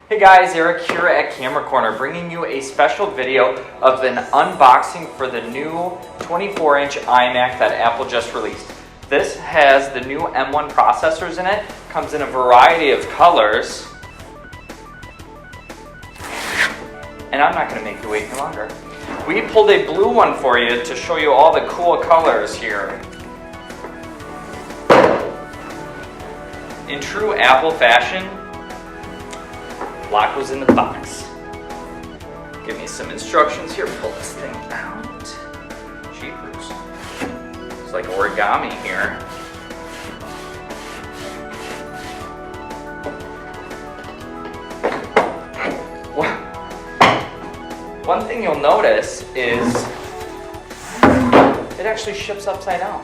Hey guys, Eric here at Camera Corner, bringing you a special video of an unboxing for the new 24-inch iMac that Apple just released. This has the new M1 processors in it, comes in a variety of colors, and I'm not going to make you wait any longer. We pulled a blue one for you to show you all the cool colors here. In true Apple fashion, lock was in the box. Give me some instructions here. Pull this thing out. Jeepers. It's like origami here. One thing you'll notice is it actually ships upside down.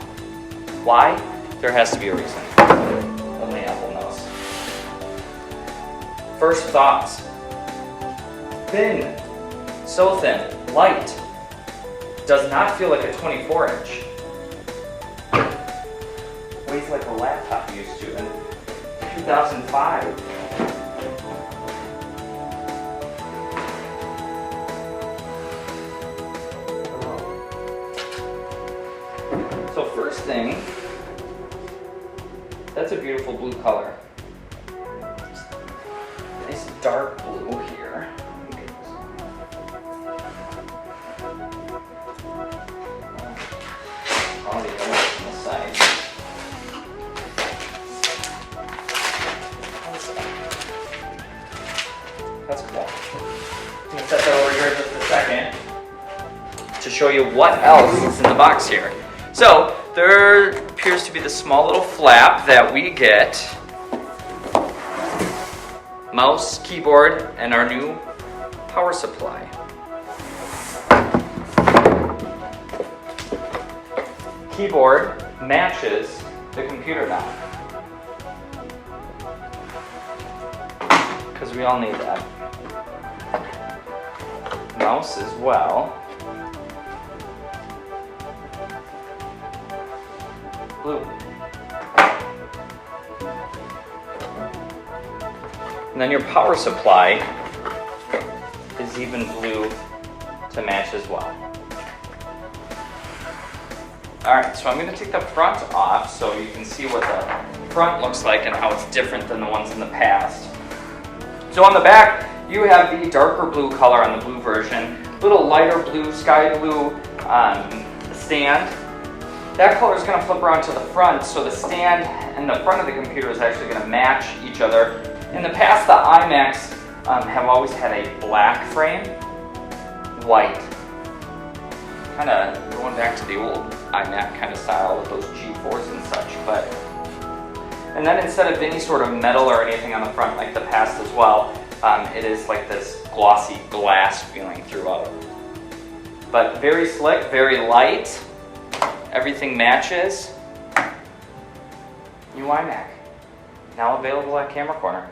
Why? There has to be a reason. Only Apple knows. First thoughts. Thin. So thin. Light. Does not feel like a 24-inch. Weighs like a laptop used to in 2005. So first thing, that's a beautiful blue color. Nice dark blue here. All the other side. That's cool. I'm going to set that over here just a second to show you what else is in the box here. So there appears to be this small little flap that we get. Mouse, keyboard, and our new power supply. Keyboard matches the computer now, because we all need that. Mouse as well. Blue. And then your power supply is even blue to match as well. Alright, so I'm going to take the front off so you can see what the front looks like and how it's different than the ones in the past. So on the back, you have the darker blue color on the blue version, little lighter blue, sky blue stand. That color is going to flip around to the front, so the stand and the front of the computer is actually going to match each other. In the past, the iMacs have always had a black frame, white. Kind of going back to the old iMac kind of style with those G4s and such. And then instead of any sort of metal or anything on the front like the past as well, it is like this glossy glass feeling throughout. But very slick, very light. Everything matches. New iMac, now available at Camera Corner.